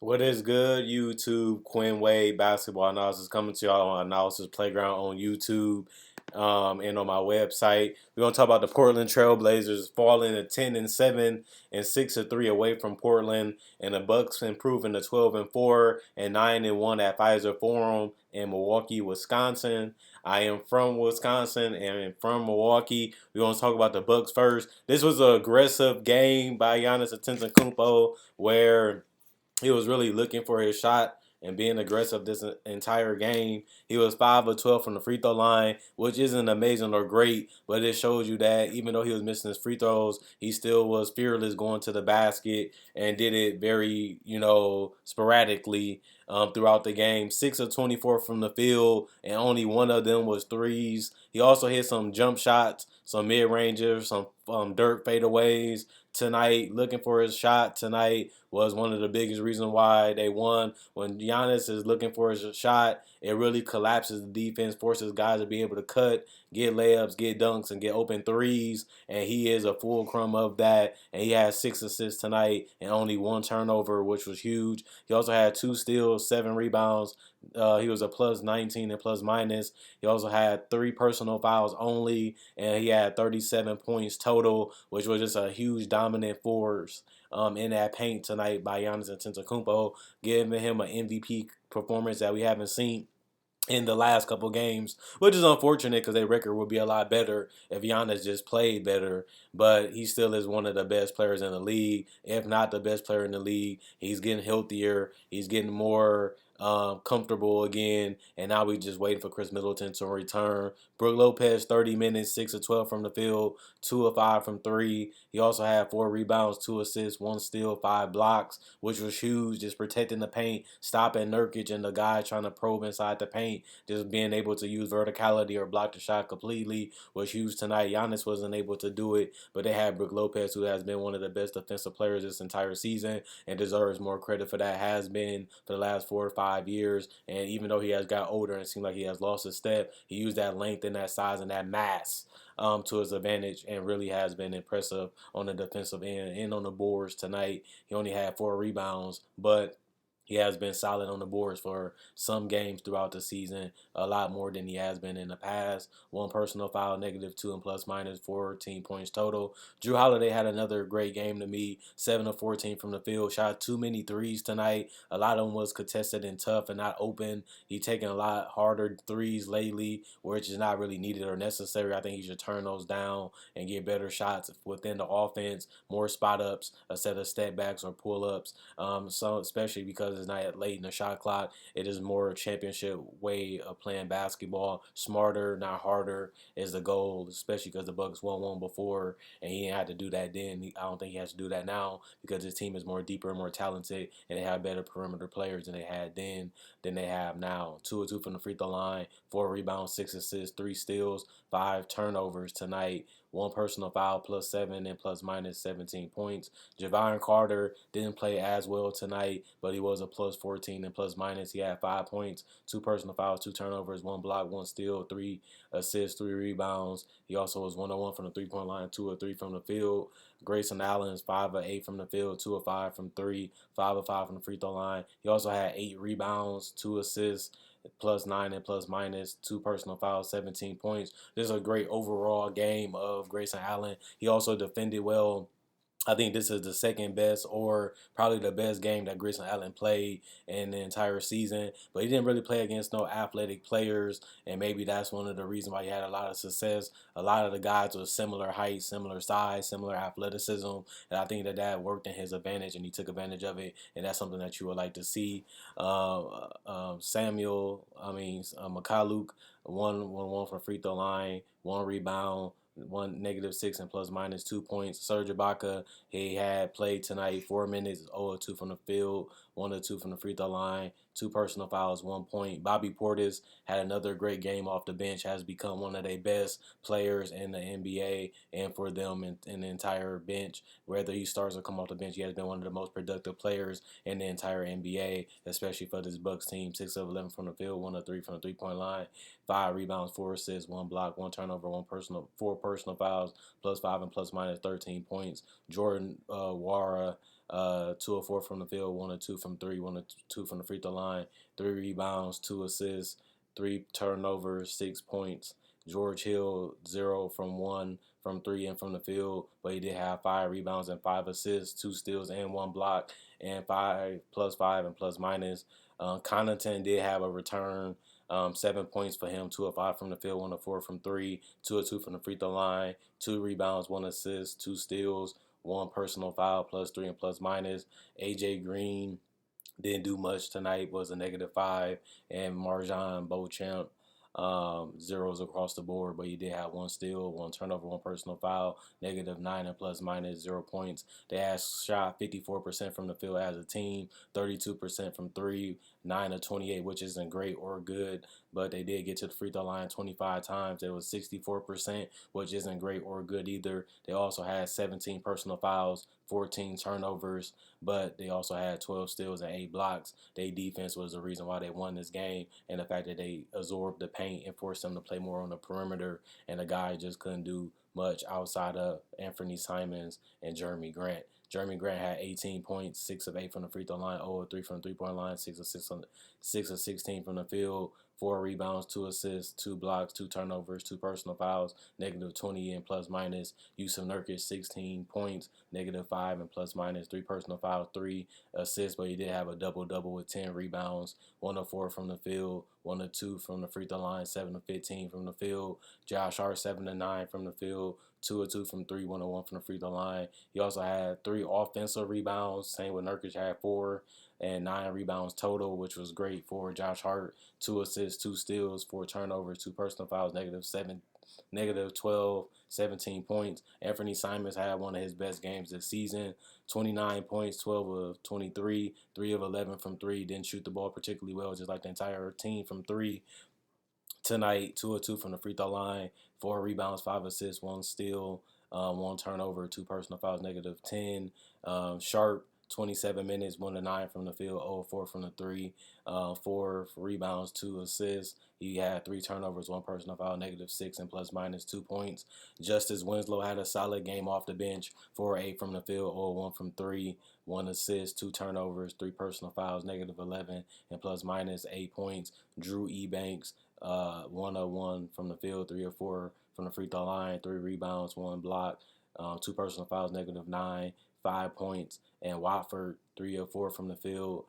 What is good, YouTube? Quinn Wade Basketball Analysis coming to y'all on Analysis Playground on YouTube and on my website. We're gonna talk about the Portland Trailblazers falling to 10-7 and 6-3 away from Portland, and the Bucks improving to 12-4 and 9-1 at Pfizer Forum in Milwaukee, Wisconsin. I am from Wisconsin and from Milwaukee. We're gonna talk about the Bucks first. This was an aggressive game by Giannis Antetokounmpo where he was really looking for his shot and being aggressive this entire game. He was 5 of 12 from the free throw line, which isn't amazing or great, but it shows you that even though he was missing his free throws, he still was fearless going to the basket and did it very, sporadically throughout the game. 6 of 24 from the field, and only one of them was threes. He also hit some jump shots, some mid rangers, some dirt fadeaways tonight. Looking for his shot tonight was one of the biggest reasons why they won. When Giannis is looking for his shot, it really collapses the defense, forces guys to be able to cut, get layups, get dunks, and get open threes. And he is a fulcrum of that. And he had 6 assists tonight and only one turnover, which was huge. He also had 2 steals, 7 rebounds. He was a plus 19 and plus minus. He also had 3 personal fouls only, and he had 37 points total, which was just a huge dominant force in that paint tonight by Giannis Antetokounmpo, giving him an MVP performance that we haven't seen in the last couple games, which is unfortunate because their record would be a lot better if Giannis just played better. But he still is one of the best players in the league, if not the best player in the league. He's getting healthier. He's getting more comfortable again, and now we just waiting for Chris Middleton to return. Brook Lopez, 30 minutes, 6 of 12 from the field, 2 of 5 from three. He also had 4 rebounds, 2 assists, 1 steal, 5 blocks, which was huge, just protecting the paint, stopping Nurkic and the guy trying to probe inside the paint. Just being able to use verticality or block the shot completely was huge tonight. Giannis wasn't able to do it, but they had Brook Lopez, who has been one of the best defensive players this entire season and deserves more credit for that, has been for the last 4 or 5 years. And even though he has got older and it seemed like he has lost his step, he used that length and that size and that mass to his advantage and really has been impressive on the defensive end and on the boards tonight. He only had 4 rebounds, but he has been solid on the boards for some games throughout the season, a lot more than he has been in the past. 1 personal foul, -2 and plus minus 14 points total. Drew Holiday had another great game to me. 7 of 14 from the field, shot too many threes tonight. A lot of them was contested and tough and not open. He's taking a lot harder threes lately, which is not really needed or necessary. I think he should turn those down and get better shots within the offense, more spot ups, a set of step backs or pull ups. So especially because it's not late in the shot clock, it is more a championship way of playing basketball. Smarter, not harder, is the goal. Especially because the Bucks won one before, and he didn't have to do that then. I don't think he has to do that now because his team is more deeper and more talented, and they have better perimeter players than they had then than they have now. 2 of 2 from the free throw line, 4 rebounds, 6 assists, 3 steals, 5 turnovers tonight. 1 personal foul, +7 and plus minus 17 points. Jevon Carter didn't play as well tonight, but he was a +14 and plus minus. He had 5 points, 2 personal fouls, 2 turnovers, 1 block, 1 steal, 3 assists, 3 rebounds. He also was 1-1 from the 3-point line, 2 of 3 from the field. Grayson Allen's 5 of 8 from the field, 2 of 5 from three, 5 of 5 from the free throw line. He also had 8 rebounds, 2 assists, +9 and plus minus, 2 personal fouls, 17 points. This is a great overall game of Grayson Allen. He also defended well. I think this is the second best or probably the best game that Grayson Allen played in the entire season. But he didn't really play against no athletic players, and maybe that's one of the reasons why he had a lot of success. A lot of the guys were similar height, similar size, similar athleticism, and I think that worked in his advantage, and he took advantage of it, and that's something that you would like to see. Mikhailuk, one from free throw line, 1 rebound, 1 -6 and plus minus 2 points. Serge Ibaka, he had played tonight 4 minutes, 0 of 2 from the field, 1 of 2 from the free throw line, 2 personal fouls, 1 point. Bobby Portis had another great game off the bench, has become one of their best players in the NBA and for them in the entire bench. Whether he starts or come off the bench, he has been one of the most productive players in the entire NBA, especially for this Bucks team. 6 of 11 from the field, 1 of 3 from the 3-point line, 5 rebounds, 4 assists, 1 block, 1 turnover, 4 personal fouls, +5 and plus minus 13 points. Jordan Wara 2 of 4 from the field, 1 of 2 from three, 1 of 2 from the free throw line, 3 rebounds, 2 assists, 3 turnovers, 6 points. George Hill, 0 from 1 from 3 and from the field, but he did have 5 rebounds and 5 assists, 2 steals and 1 block, and 5 plus 5 and plus minus. Connaughton did have a return, 7 points for him, 2 of 5 from the field, 1 of 4 from 3, 2 of 2 from the free throw line, 2 rebounds, 1 assist, 2 steals, 1 personal foul, plus 3 and plus minus. AJ Green didn't do much tonight, was a -5, and Marjan Beauchamp, zeros across the board, but he did have 1 steal, 1 turnover, 1 personal foul, -9 and plus minus 0 points. They had shot 54% from the field as a team, 32% from 3, 9 of 28, which isn't great or good, but they did get to the free throw line 25 times. It was 64%, which isn't great or good either. They also had 17 personal fouls, 14 turnovers, but they also had 12 steals and 8 blocks. Their defense was the reason why they won this game, and the fact that they absorbed the paint and forced them to play more on the perimeter, and the guy just couldn't do much outside of Anthony Simons and Jeremy Grant. Jeremy Grant had 18 points, 6 of 8 from the free throw line, 0 of 3 from the three-point line, 6 of 16 from the field, 4 rebounds, 2 assists, 2 blocks, 2 turnovers, 2 personal fouls, -20 and plus minus. Yusuf Nurkic, 16 points, -5 and plus minus, 3 personal fouls, 3 assists, but he did have a double-double with 10 rebounds, 1 of 4 from the field, 1 of 2 from the free throw line, 7 of 15 from the field. Josh Hart, 7 of 9 from the field, 2 of 2 from 3, 1 of 1 from the free throw line. He also had 3 offensive rebounds, same with Nurkic had 4, and 9 rebounds total, which was great for Josh Hart. 2 assists, 2 steals, 4 turnovers, 2 personal fouls, -7, -12, 17 points. Anthony Simons had one of his best games this season. 29 points, 12 of 23, 3 of 11 from 3. Didn't shoot the ball particularly well, just like the entire team from 3 tonight. 2 of 2 from the free throw line, 4 rebounds, 5 assists, 1 steal, 1 turnover, 2 personal fouls, -10. Sharp, 27 minutes, 1 of 9 from the field, 0 of 4 from the 3, 4 rebounds, 2 assists. He had 3 turnovers, 1 personal foul, -6 and plus minus 2 points. Justice Winslow had a solid game off the bench, 4 of 8 from the field, 0 of 1 from 3, 1 assist, 2 turnovers, 3 personal fouls, -11 and plus minus 8 points. Drew Ebanks, 1 of 1 from the field, 3 of 4 from the free throw line, 3 rebounds, 1 block, 2 personal fouls, -9, 5 points. And Watford, 3 of 4 from the field,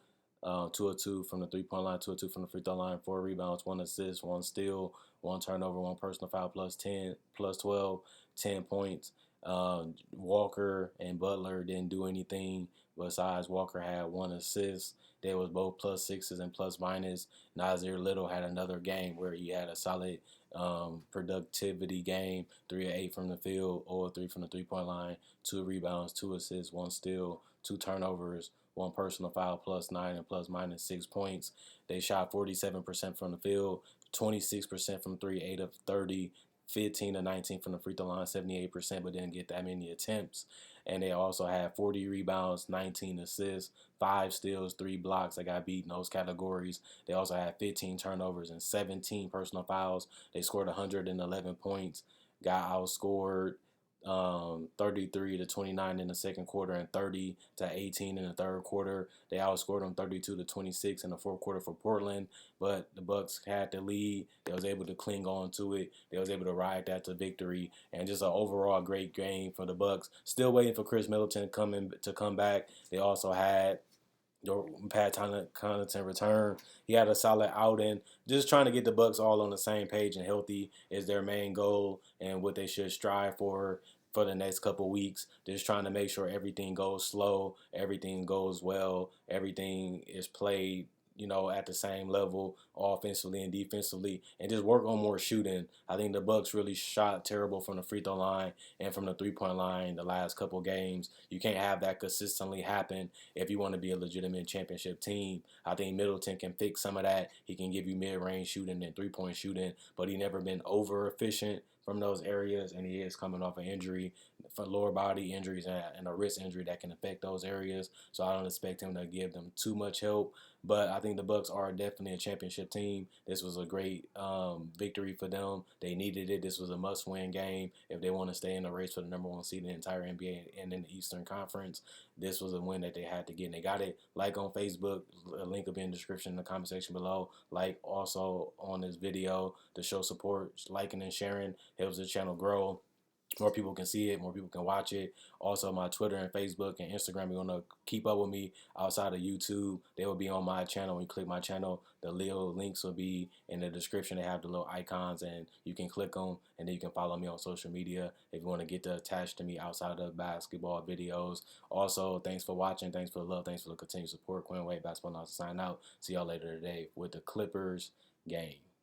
2 of 2 from the three-point line, 2 of 2 from the free throw line, 4 rebounds, 1 assist, 1 steal, 1 turnover, 1 personal foul, plus 12, 10 points. Walker and Butler didn't do anything besides Walker had 1 assist. They was both plus 6s and plus minus. Nasir Little had another game where he had a solid productivity game, 3 of 8 from the field, 0 of 3 from the three-point line, 2 rebounds, 2 assists, 1 steal, 2 turnovers, 1 personal foul, +9 and plus minus 6 points. They shot 47% from the field, 26% from 3, 8 of 30, 15 to 19 from the free throw line, 78%, but didn't get that many attempts. And they also had 40 rebounds, 19 assists, 5 steals, 3 blocks. They got beat in those categories. They also had 15 turnovers and 17 personal fouls. They scored 111 points, got outscored 33 to 29 in the second quarter and 30 to 18 in the third quarter. They outscored them 32 to 26 in the fourth quarter for Portland, but the Bucks had the lead. They was able to cling on to it. They was able to ride that to victory, and just an overall great game for the Bucks. Still waiting for Chris Middleton to come back. They also had Pat Connaughton return. He had a solid outing. Just trying to get the Bucks all on the same page and healthy is their main goal and what they should strive for the next couple weeks. Just trying to make sure everything goes slow, everything goes well, everything is played, at the same level offensively and defensively, and just work on more shooting. I think the Bucks really shot terrible from the free throw line and from the three-point line the last couple games. You can't have that consistently happen if you want to be a legitimate championship team. I think Middleton can fix some of that. He can give you mid-range shooting and three-point shooting, but he never been over-efficient from those areas, and he is coming off an injury, for lower body injuries and a wrist injury that can affect those areas. So I don't expect him to give them too much help. But I think the Bucks are definitely a championship team. This was a great victory for them. They needed it. This was a must-win game if they want to stay in the race for the #1 seed in the entire NBA and in the Eastern Conference. this was a win that they had to get. And they got it. Like on Facebook, a link will be in the description in the comment section below. Like also on this video to show support. Liking and sharing helps the channel grow. More people can see it, more people can watch it. Also, my Twitter and Facebook and Instagram, you're going to keep up with me outside of YouTube. They will be on my channel. When you click my channel, the little links will be in the description. They have the little icons, and you can click them, and then you can follow me on social media if you want to get attached to me outside of basketball videos. Also, thanks for watching. Thanks for the love. Thanks for the continued support. Quinn Wade, Basketball Knowledge, sign out. See y'all later today with the Clippers game.